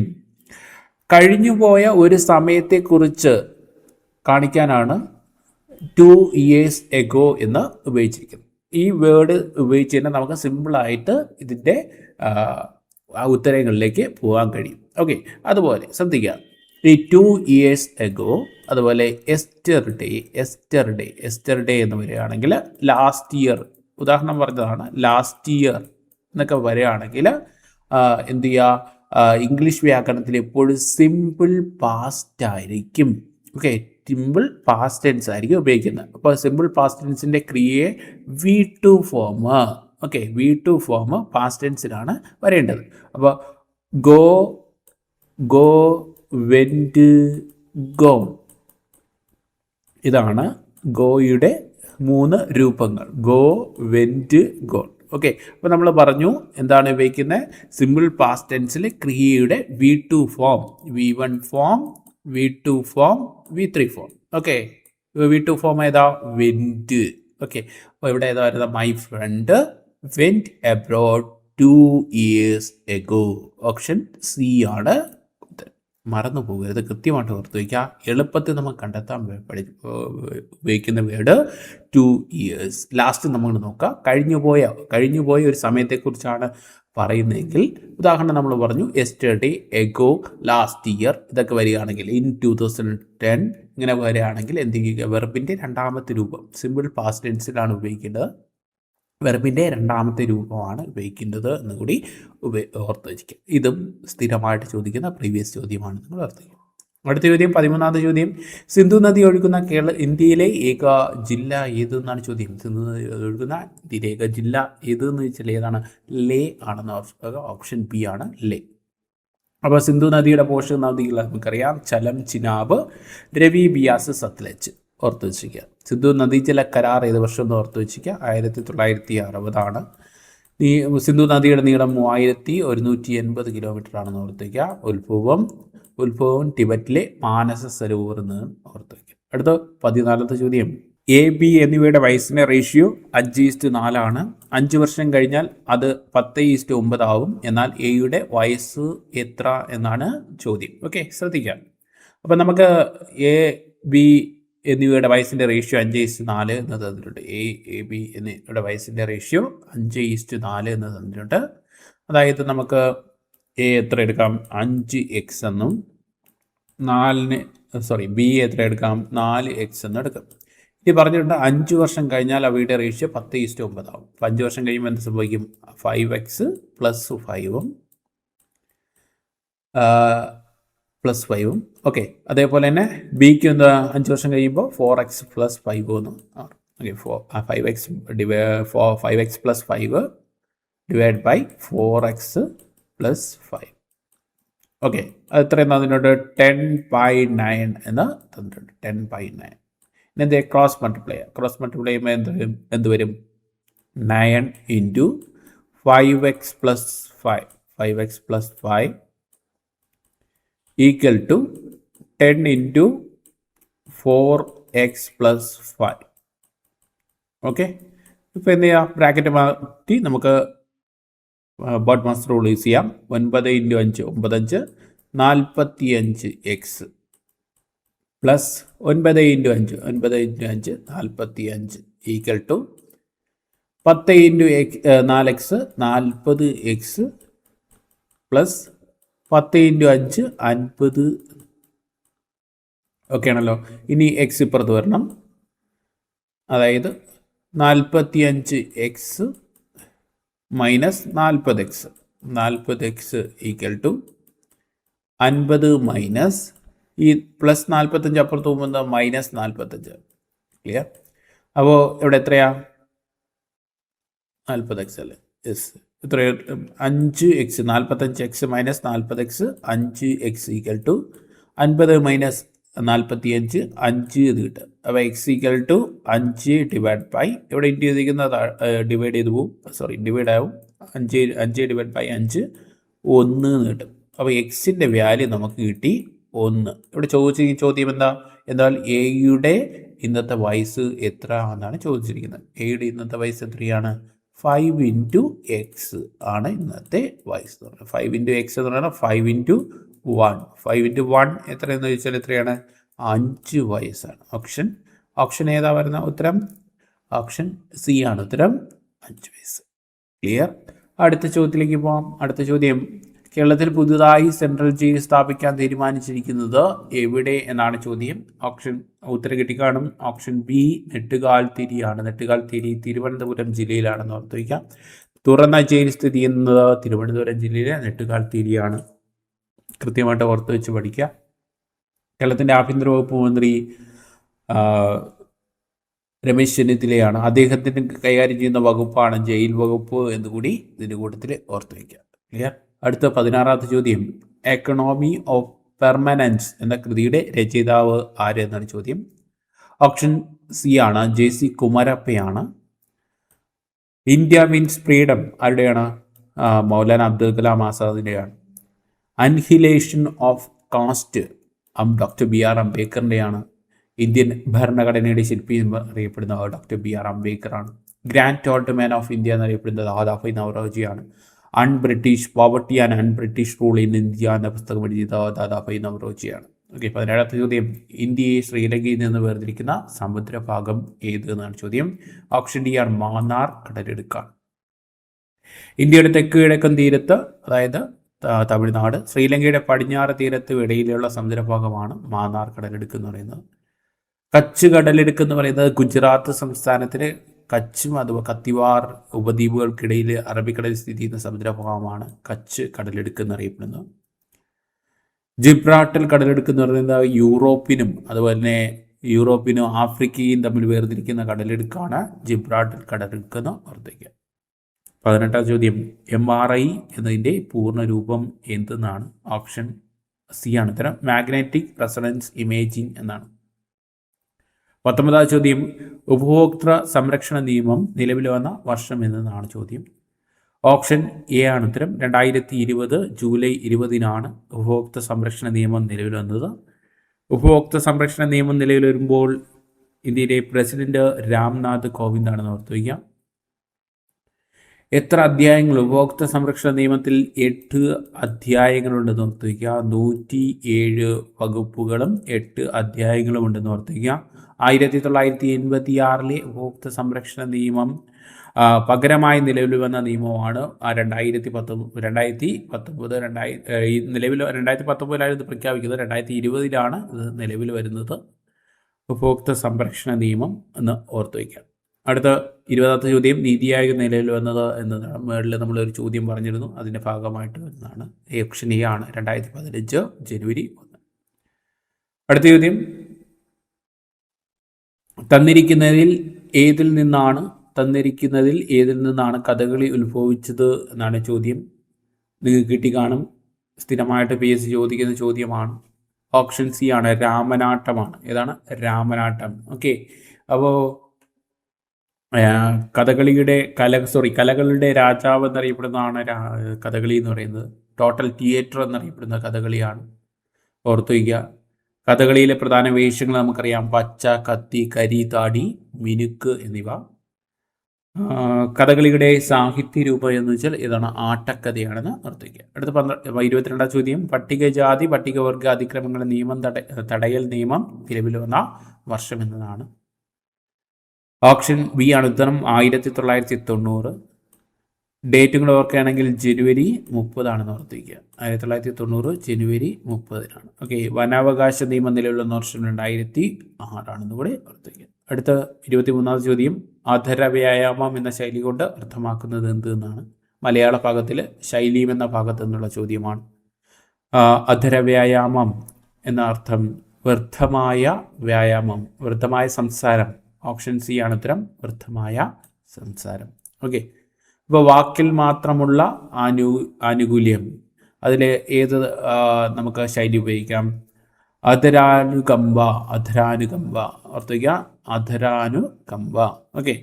കഴിഞ്ഞുപോയ ഒരു സമയത്തെക്കുറിച്ച് കാണിക്കാനാണ് 2 years ago എന്ന് ഉപയോഗിച്ചിരിക്കുന്നത്. ഈ വേർഡ് ഉപയോഗിച്ച് തന്നെ നമുക്ക് സിമ്പിളായിട്ട് ഇതിൻ്റെ ഉത്തരങ്ങളിലേക്ക് പോകാൻ കഴിയും. ഓക്കെ, അതുപോലെ ശ്രദ്ധിക്കുക. ഈ 2 years ago, അതുപോലെ എസ്റ്റർഡേ എന്ന് വരികയാണെങ്കിൽ ലാസ്റ്റ് ഇയർ, ഉദാഹരണം പറഞ്ഞതാണ്, ലാസ്റ്റ് ഇയർ എന്നൊക്കെ വരികയാണെങ്കിൽ എന്ത് ചെയ്യുക? ഇംഗ്ലീഷ് വ്യാകരണത്തിൽ എപ്പോഴും സിമ്പിൾ പാസ്റ്റ് ആയിരിക്കും. ഓക്കെ, സിമ്പിൾ പാസ്റ്റ് ടെൻസ് ആയിരിക്കും ഉപയോഗിക്കുന്നത്. അപ്പോൾ സിമ്പിൾ പാസ്റ്റ് ടെൻസിൻ്റെ ക്രിയയെ V2 form. Okay, V2 form past ടെൻസിലാണ് വരേണ്ടത്. അപ്പോൾ ഗോ വെന്റ് ഗോൺ, ഇതാണ് ഗോയുടെ 3 രൂപങ്ങൾ. Go went gone. ഓക്കെ, അപ്പോൾ നമ്മൾ പറഞ്ഞു എന്താണ് ഉപയോഗിക്കുന്നത്? സിമ്പിൾ പാസ്റ്റ് ടെൻസിൽ ക്രിയയുടെ V2 form, V1 form, V2 form, V3 form. Okay, V2 form ഏതാ? വെന്റ്. ഓക്കെ, അപ്പോൾ ഇവിടെ ഏതാ വരുന്നത്? My friend went abroad 2 years ago. Option C ആണ്. മറന്നു പോകരുത്, കൃത്യമായിട്ട് ഓർത്ത് വയ്ക്കുക. എളുപ്പത്തിൽ നമുക്ക് കണ്ടെത്താൻ ഉപയോഗിക്കുന്ന വേർഡ് 2 years. ലാസ്റ്റ് നമ്മൾ നോക്കുക, കഴിഞ്ഞുപോയ ഒരു സമയത്തെക്കുറിച്ചാണ് പറയുന്നതെങ്കിൽ ഉദാഹരണം നമ്മൾ പറഞ്ഞു യെസ്റ്റർഡേ, എഗോ, ലാസ്റ്റ് ഇയർ ഇതൊക്കെ വരികയാണെങ്കിൽ in 2010 ഇങ്ങനെ വരികയാണെങ്കിൽ എന്ത് ചെയ്യുക? വെർബിൻ്റെ രണ്ടാമത്തെ രൂപം സിമ്പിൾ പാസ്റ്റ് ടെൻസിലാണ് ഉപയോഗിക്കേണ്ടത്. വെർബിൻ്റെ രണ്ടാമത്തെ രൂപമാണ് ഉപയോഗിക്കേണ്ടത് എന്നുകൂടി ഓർത്ത് വയ്ക്കുക. ഇതും സ്ഥിരമായിട്ട് ചോദിക്കുന്ന പ്രീവിയസ് ചോദ്യമാണ്, നിങ്ങൾ ഓർത്ത് വയ്ക്കുക. അടുത്ത ചോദ്യം 13ാമത്തെ ചോദ്യം. സിന്ധു നദി ഒഴുകുന്ന ഇന്ത്യയിലെ ഏക ജില്ല ഏതെന്നാണ് ചോദ്യം. സിന്ധു നദി ഒഴുകുന്ന ഇന്ത്യയിലെ ഏക ജില്ല ഏതെന്ന് വെച്ചാൽ ഏതാണ്? ലേ ആണെന്ന് ഓപ്ഷൻ ബി ആണ്, ലേ. അപ്പോൾ സിന്ധു നദിയുടെ പോഷക നദികൾ നമുക്കറിയാം: ചലം, ചിനാബ്, രവി, ബിയാസ്, സത്ലജ്. ഓർത്ത് വെച്ചിരിക്കുക. സിന്ധു നദീജല കരാർ ഏത് വർഷം എന്ന് ഓർത്ത് വെച്ചിരിക്കുക? 1960 സിന്ധു നദിയുടെ നീളം 3180 കിലോമീറ്റർ ആണെന്ന് ഓർത്ത് വയ്ക്കുക. ഉത്ഭവം ടിബറ്റിലെ മാനസ സരോവർ എന്ന് ഓർത്ത് വയ്ക്കുക. അടുത്ത 14ാമത്തെ ചോദ്യം. എ ബി എന്നിവയുടെ വയസ്സിൻ്റെ റേഷ്യോ 5:4 5 വർഷം കഴിഞ്ഞാൽ അത് 10:9 ആവും. എന്നാൽ എയുടെ വയസ്സ് എത്ര എന്നാണ് ചോദ്യം. ഓക്കെ, ശ്രദ്ധിക്കാം. അപ്പം നമുക്ക് എ ബി എന്നിവയുടെ വയസ്സിൻ്റെ റേഷ്യോ 5:4 എന്ന് തന്നിട്ടുണ്ട്. എ ബി എന്നിവയുടെ വയസ്സിൻ്റെ റേഷ്യോ 5:4 എന്ന് തന്നിട്ടുണ്ട്. അതായത് നമുക്ക് എ എത്ര എടുക്കാം? 5x എന്നും ബി എത്ര എടുക്കാം? 4x എന്നും എടുക്കാം. ഇത് പറഞ്ഞിട്ടുണ്ട് 5 വർഷം കഴിഞ്ഞാൽ അവയുടെ റേഷ്യോ 10:9 ആവും. 5 വർഷം കഴിയുമ്പോൾ എന്ത് സംഭവിക്കും? 5x + 5 +5. ഓക്കെ, അതേപോലെ തന്നെ ബിക്ക് എന്താ 5 വർഷം കഴിയുമ്പോൾ 4x + 5 എന്ന് ആണ്. Okay, 5x + 5 divide by 4x + 5. Okay, അത് എത്രയെന്ന് തന്നിട്ടുണ്ട്? 10/9 എന്ന് തന്നിട്ടുണ്ട്. 10/9. ഇനി എന്ത് ക്രോസ് മൾട്ടിപ്ലൈ ചെയ്യുമ്പോൾ എന്ത് വരും? 9 × 5x + 5 equal to 10 × 4x + 5. Okay, ഇപ്പോൾ എന്ത് ചെയ്യാം? ബ്രാക്കറ്റ് മാറ്റി നമുക്ക് ബോട്ട് മാസ്റ്റർ റൂൾ യൂസ് ചെയ്യാം. 9 × 5 9×5 45x plus 9 × 5 45 equal to 10 × 4x 40x plus 10 × 5 50. Okay ആണല്ലോ. ഇനി എക്സ് ഇപ്പുറത്ത് വരണം. അതായത് 45x minus 40x equal to 50 minus ഈ പ്ലസ് 45 അപ്പുറത്ത് പോകുമ്പോൾ മൈനസ് 45. ക്ലിയർ? അപ്പോൾ ഇവിടെ എത്രയാ? 40x അല്ലേ? യെസ്. എത്ര? 5x 45x minus 40x 5x equal to 50 minus 45 5 ഇത് കിട്ടും. അപ്പോൾ x equal to 5 divide by ഇവിടെ ഇൻറ്റു ചെയ്തിരിക്കുന്നത് ഡിവൈഡ് ചെയ്ത് പോവും. ഡിവൈഡ് ആവും. 5 ഡിവൈഡ് ബൈ 5 1 എന്ന് കിട്ടും. അപ്പോൾ എക്സിൻ്റെ വാല്യൂ നമുക്ക് കിട്ടി 1. ഇവിടെ ചോദ്യം എന്നാൽ എയുടെ ഇന്നത്തെ വയസ്സ് എത്ര എന്നാണ് ചോദിച്ചിരിക്കുന്നത്. എയുടെ ഇന്നത്തെ വയസ്സ് എത്രയാണ്? 5 × x ആണ് ഇന്നത്തെ വയസ്സ് എന്ന് പറയുന്നത്. 5 × x എന്ന് പറയുന്നത് 5 × 1. 5 × 1 എത്രയെന്ന് ചോദിച്ചാൽ എത്രയാണ്? 5 വയസ്സാണ്. ഓപ്ഷൻ ഏതാ വരുന്ന ഉത്തരം? ഓപ്ഷൻ സി ആണ് ഉത്തരം, 5 വയസ്സ്. ക്ലിയർ? അടുത്ത ചോദ്യത്തിലേക്ക് പോകാം. അടുത്ത ചോദ്യം: കേരളത്തിൽ പുതുതായി സെൻട്രൽ ജയിൽ സ്ഥാപിക്കാൻ തീരുമാനിച്ചിരിക്കുന്നത് എവിടെ എന്നാണ് ചോദ്യം. ഉത്തരം കിട്ടിക്കാണും. ഓപ്ഷൻ ബി നെട്ടുകാൽത്തിരിയാണ്. നെട്ടുകാൽത്തിരി തിരുവനന്തപുരം ജില്ലയിലാണെന്ന് ഓർത്ത് വയ്ക്കാം. തുറന്ന ജയിൽ സ്ഥിതി ചെയ്യുന്നത് തിരുവനന്തപുരം ജില്ലയിലെ നെട്ടുകാൽത്തിരിയാണ്. കൃത്യമായിട്ട് ഓർത്ത് വെച്ച് പഠിക്കുക. കേരളത്തിൻ്റെ ആഭ്യന്തര വകുപ്പ് മന്ത്രി രമേശ് ചെന്നിത്തലയാണ്. അദ്ദേഹത്തിന് കൈകാര്യം ചെയ്യുന്ന വകുപ്പാണ് ജയിൽ വകുപ്പ് എന്നുകൂടി ഇതിൻ്റെ കൂട്ടത്തിൽ ഓർത്ത് വയ്ക്കുക. ക്ലിയർ? അടുത്ത 16ാമത്തെ ചോദ്യം: എക്കണോമി ഓഫ് പെർമനൻസ് എന്ന കൃതിയുടെ രചയിതാവ് ആര് എന്നാണ് ചോദ്യം. ഓപ്ഷൻ സി ആണ് JC കുമാരപ്പയാണ്. ഇന്ത്യ മീൻസ് ഫ്രീഡം ആരുടെയാണ്? മൗലാന അബ്ദുൽ കലാം ആസാദിൻ്റെയാണ്. Annihilation of caste doctor BR അംബേദ്കറിൻ്റെയാണ്. ഇന്ത്യൻ ഭരണഘടനയുടെ ശില്പി എന്നറിയപ്പെടുന്ന ഡോക്ടർ BR അംബേദ്കറാണ്. Grand old man of India എന്നറിയപ്പെടുന്നത് ദാദാഭായ് നവറോജിയാണ്. Poverty and unBritish rule in India എന്ന പുസ്തകം എഴുതിയത് ദാദാഭായ് നവറോജിയാണ്. ഓക്കെ, 17ാമത്തെ ചോദ്യം: ഇന്ത്യയെ ശ്രീലങ്കയിൽ നിന്ന് വേർതിരിക്കുന്ന സമുദ്രഭാഗം ഏത് എന്നാണ് ചോദ്യം. ഓപ്ഷൻ ഡി ആണ് മാന്നാർ കടലിടുക്കാണ്. ഇന്ത്യയുടെ തെക്ക് കിഴക്കൻ തീരത്ത്, അതായത് തമിഴ്നാട്, ശ്രീലങ്കയുടെ പടിഞ്ഞാറ് തീരത്ത് ഇടയിലുള്ള സമുദ്രഭാഗമാണ് മാന്നാർ കടലിടുക്ക് എന്ന് പറയുന്നത്. കച്ച് കടലിടുക്ക് എന്ന് പറയുന്നത് ഗുജറാത്ത് സംസ്ഥാനത്തിലെ കച്ചും അതുപോലെ കത്തിവാർ ഉപദ്വീപുകൾക്കിടയിൽ അറബിക്കടലിൽ സ്ഥിതി ചെയ്യുന്ന സമുദ്രഭാഗമാണ് കച്ച് കടലിടുക്ക് എന്നറിയപ്പെടുന്നത്. ജിബ്രാൾട്ടർ കടലിടുക്ക് എന്ന് പറയുന്നത് യൂറോപ്പിനും ആഫ്രിക്കയും തമ്മിൽ വേർതിരിക്കുന്ന കടലിടുക്കാണ് ജിബ്രാൾട്ടർ കടലിടുക്ക് എന്ന് ഓർത്തിരിക്കുക. 18ാം ചോദ്യം: MRI എന്നതിൻ്റെ പൂർണ്ണ രൂപം എന്തെന്നാണ്? ഓപ്ഷൻ സി ആണ് ഉത്തരം, മാഗ്നറ്റിക് റെസൊണൻസ് ഇമേജിംഗ് എന്നാണ്. 19ാം ചോദ്യം: ഉപഭോക്തൃ സംരക്ഷണ നിയമം നിലവിൽ വന്ന വർഷം എന്നതാണ് ചോദ്യം. ഓപ്ഷൻ എ ആണ് ഉത്തരം, 2020 ജൂലൈ 20 ഉപഭോക്തൃ സംരക്ഷണ നിയമം നിലവിൽ വന്നത്. ഉപഭോക്തൃ സംരക്ഷണ നിയമം നിലവിൽ വരുമ്പോൾ ഇന്ത്യയിലെ പ്രസിഡന്റ് രാംനാഥ് കോവിന്ദാണെന്ന് ഓർത്ത് വയ്ക്കാം. എത്ര അധ്യായങ്ങൾ? ഉപഭോക്തൃ സംരക്ഷണ നിയമത്തിൽ 8 അധ്യായങ്ങളുണ്ടെന്ന് ഓർത്ത് വയ്ക്കുക. 107 വകുപ്പുകളും 8 അധ്യായങ്ങളും ഉണ്ടെന്ന് ഓർത്ത് വയ്ക്കുക. 1986 ഉപഭോക്തൃ സംരക്ഷണ നിയമം പകരമായി നിലവിൽ വന്ന നിയമമാണ് 2019 നിലവിൽ 2019 പ്രഖ്യാപിക്കുന്നത്. 2020 ഇത് നിലവിൽ വരുന്നത് ഉപഭോക്തൃ സംരക്ഷണ നിയമം എന്ന് ഓർത്ത് വയ്ക്കാം. അടുത്ത 20ാമത്തെ ചോദ്യം, നീതി ആയോഗ് നിലവിൽ വന്നത് എന്നതാണ്. മേളിൽ നമ്മളൊരു ചോദ്യം പറഞ്ഞിരുന്നു, അതിൻ്റെ ഭാഗമായിട്ട് വരുന്നതാണ്. ഓപ്ഷൻ എ ആണ് 2015 ജനുവരി 1. അടുത്ത ചോദ്യം, തന്നിരിക്കുന്നതിൽ ഏതിൽ നിന്നാണ് കഥകളി ഉത്ഭവിച്ചത് എന്നാണ് ചോദ്യം. നിങ്ങൾക്ക് കിട്ടിക്കാണും, സ്ഥിരമായിട്ട് PSC ചോദിക്കുന്ന ചോദ്യമാണ്. ഓപ്ഷൻ സി ആണ്, രാമനാട്ടമാണ്. ഏതാണ്? രാമനാട്ടം. ഓക്കെ, അപ്പോൾ കലകളുടെ രാജാവ് എന്നറിയപ്പെടുന്നതാണ് കഥകളി എന്ന് പറയുന്നത്. ടോട്ടൽ തിയേറ്റർ എന്നറിയപ്പെടുന്ന കഥകളിയാണ്. ഓർത്തു വയ്ക്കുക. കഥകളിയിലെ പ്രധാന വേഷങ്ങൾ നമുക്കറിയാം: പച്ച, കത്തി, കരി, താടി, മിനുക്ക് എന്നിവ. കഥകളിയുടെ സാഹിത്യ രൂപം എന്ന് വെച്ചാൽ ഇതാണ്, ആട്ടക്കഥയാണെന്ന് ഓർത്തിക്കുക. അടുത്ത 22ാം ചോദ്യം, പട്ടികജാതി പട്ടികവർഗ അതിക്രമങ്ങളുടെ നിയമം തടയൽ നിയമം നിലവിൽ വന്ന വർഷം എന്നതാണ്. ഓപ്ഷൻ ബി ആണ് ഉത്തരം, 1990. ഡേറ്റുകൾ ഓർക്കുകയാണെങ്കിൽ ജനുവരി 30 ഓർത്തിക്കുക. 1990 ജനുവരി 30 ഓക്കെ. വനാവകാശ നിയമം നിലവിൽ വന്ന വർഷം 2006 കൂടെ ഓർത്തിക്കുക. അടുത്ത 23ാമത്തെ ചോദ്യം, അധര വ്യായാമം എന്ന ശൈലി കൊണ്ട് അർത്ഥമാക്കുന്നത് എന്ത് എന്നാണ്. മലയാള ഭാഗത്തിൽ ശൈലിയും എന്ന ഭാഗത്തു നിന്നുള്ള ചോദ്യമാണ്. അധര വ്യായാമം എന്ന അർത്ഥം വ്യർത്ഥമായ വ്യായാമം, വ്യർത്ഥമായ സംസാരം. ഓപ്ഷൻ സി ആണ് ഉത്തരം, വ്യർത്ഥമായ സംസാരം. ഓക്കെ, ഇപ്പോൾ വാക്കിൽ മാത്രമുള്ള ആനുകൂല്യം, അതിൽ ഏത് നമുക്ക് ശൈലി ഉപയോഗിക്കാം? അധരാനുകമ്പ. ഓർത്തുവയ്ക്കുക, അധരാനുകമ്പ. ഓക്കെ.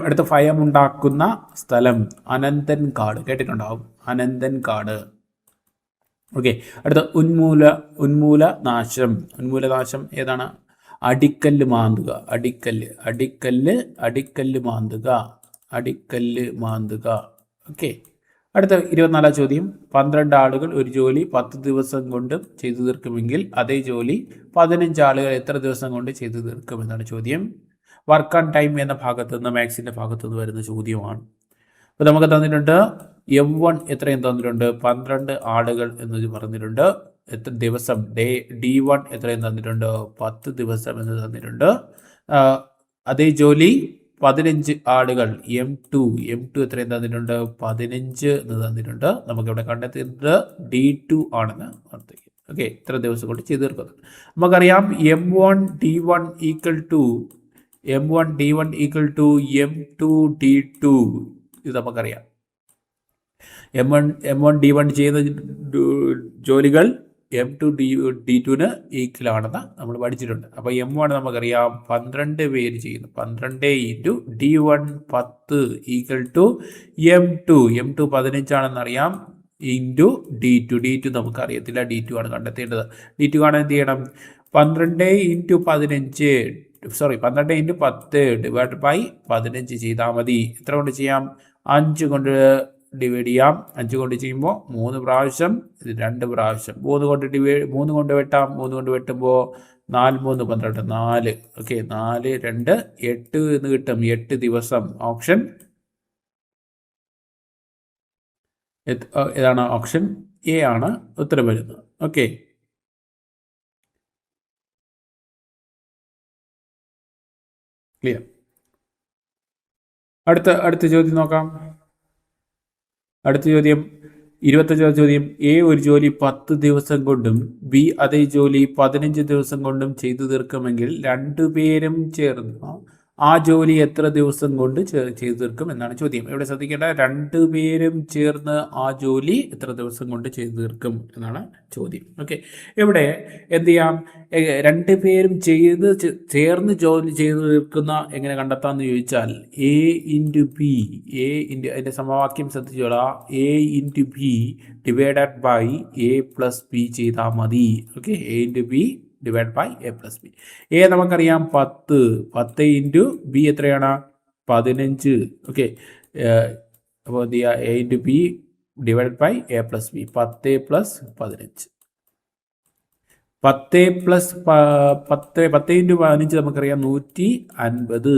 അടുത്ത ഭയമുണ്ടാക്കുന്ന സ്ഥലം അനന്തൻകാട്, കേട്ടിട്ടുണ്ടാവും, അനന്തൻകാട്. ഓക്കെ. അടുത്ത ഉന്മൂലനാശം ഏതാണ്? അടിക്കല്ല് മാന്തുക. അടിക്കല്ല് മാന്തുക. ഓക്കെ. അടുത്ത 24ാം ചോദ്യം, 12 ആളുകൾ ഒരു ജോലി 10 ദിവസം കൊണ്ട് ചെയ്തു തീർക്കുമെങ്കിൽ അതേ ജോലി 15 ആളുകൾ എത്ര ദിവസം കൊണ്ട് ചെയ്തു തീർക്കുമെന്നാണ് ചോദ്യം. വർക്ക് ആൻഡ് ടൈം എന്ന ഭാഗത്തു നിന്ന്, മാത്സിൻ്റെ ഭാഗത്തു നിന്ന് വരുന്ന ചോദ്യമാണ്. അപ്പോൾ നമുക്ക് തന്നിട്ടുണ്ട് M1 എത്രയും തന്നിട്ടുണ്ട്, 12 ആളുകൾ എന്ന് പറഞ്ഞിട്ടുണ്ട്. എത്ര ദിവസം, D1 എത്രയും തന്നിട്ടുണ്ട്, 10 ദിവസം എന്ന് തന്നിട്ടുണ്ട്. അതേ ജോലി 15 ആളുകൾ, M2 എത്രയും തന്നിട്ടുണ്ട്, 15 എന്ന് തന്നിട്ടുണ്ട്. നമുക്കിവിടെ കണ്ടെത്തിയത് D2 ആണെന്ന് ഓർത്തിരിക്കും. ഓക്കെ, ഇത്ര ദിവസം കൊണ്ട് ചെയ്ത് തീർക്കുന്നത് നമുക്കറിയാം. M1 D1 M2 D2 ഇത് നമുക്കറിയാം. M1 D1 ചെയ്യുന്ന ജോലികൾ M2 D2 ഈക്വലാണെന്ന് നമ്മൾ പഠിച്ചിട്ടുണ്ട്. അപ്പോൾ M1 നമുക്കറിയാം 12 പേര് ചെയ്യുന്നു. 12 × D1 10 = M2 15 ആണെന്നറിയാം, ഇൻറ്റു D2 നമുക്കറിയത്തില്ല, D2 ആണ് കണ്ടെത്തേണ്ടത്. D2 കാണാൻ എന്ത് ചെയ്യണം? 12 × 10 / 15 ചെയ്താൽ മതി. എത്ര കൊണ്ട് ചെയ്യാം? 5 കൊണ്ട് ഡിവൈഡ് ചെയ്യാം. 5 കൊണ്ട് ചെയ്യുമ്പോൾ 3 പ്രാവശ്യം, 2 പ്രാവശ്യം. 3 കൊണ്ട് വെട്ടാം. 3 കൊണ്ട് വെട്ടുമ്പോൾ 4 3 12 4. ഓക്കെ, 4 2 8 എന്ന് കിട്ടും. 8 ദിവസം. ഓപ്ഷൻ ഏതാണ്? ഓപ്ഷൻ എ ആണ് ഉത്തരം വരുന്നത്. Okay, clear. അടുത്ത ചോദ്യം നോക്കാം. അടുത്ത ചോദ്യം 25ാം ചോദ്യം, എ ഒരു ജോലി 10 ദിവസം കൊണ്ടും ബി അതേ ജോലി 15 ദിവസം കൊണ്ടും ചെയ്തു തീർക്കുമെങ്കിൽ രണ്ടുപേരും ചേർന്ന് ആ ജോലി എത്ര ദിവസം കൊണ്ട് ചെയ്തു തീർക്കും എന്നാണ് ചോദ്യം. ഇവിടെ ശ്രദ്ധിക്കേണ്ട, രണ്ടുപേരും ചേർന്ന് ആ ജോലി എത്ര ദിവസം കൊണ്ട് ചെയ്തു തീർക്കും എന്നാണ് ചോദ്യം. ഓക്കെ, ഇവിടെ എന്ത് ചെയ്യാം? രണ്ടുപേരും ചേർന്ന് ജോലി ചെയ്തു തീർക്കുന്ന എങ്ങനെ കണ്ടെത്താമെന്ന് ചോദിച്ചാൽ A × B, അതിൻ്റെ സമവാക്യം ശ്രദ്ധിച്ചോളാം. A × B / A + B ചെയ്താൽ മതി. Okay, A × B divide by A plus B. A നമുക്കറിയാം 10, 10 ഇൻറ്റു ബി എത്രയാണ് 15. ഓക്കെ, അപ്പോൾ എന്ത് ചെയ്യുക, A into B divide by A plus B. 10 plus 15. 10 plus 10 into 15 നമുക്കറിയാം 150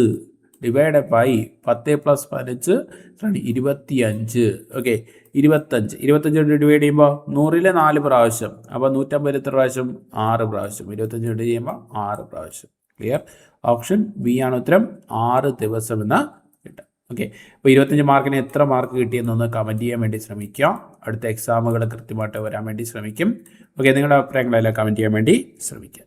ഡിവൈഡ് ബൈ 10 പ്ലസ് 15 25. ഓക്കെ, 25 കൊണ്ട് divide ചെയ്യുമ്പോൾ 100-ൽ 4 പ്രാവശ്യം, അപ്പോൾ 150 എത്ര പ്രാവശ്യം 6 പ്രാവശ്യം. 25 കൊണ്ട് ചെയ്യുമ്പോൾ 6 പ്രാവശ്യം. ക്ലിയർ? ഓപ്ഷൻ ബി ആണ് ഉത്തരം, 6 ദിവസം എന്ന് കിട്ടും. ഓക്കെ, അപ്പോൾ 25 മാർക്കിന് എത്ര മാർക്ക് കിട്ടിയെന്നൊന്ന് കമൻറ്റ് ചെയ്യാൻ വേണ്ടി ശ്രമിക്കുക. അടുത്ത എക്സാമുകൾ കൃത്യമായിട്ട് വരാൻ വേണ്ടി ശ്രമിക്കും. ഓക്കെ, നിങ്ങളുടെ അഭിപ്രായങ്ങളെല്ലാം കമൻറ്റ് ചെയ്യാൻ വേണ്ടി ശ്രമിക്കുക.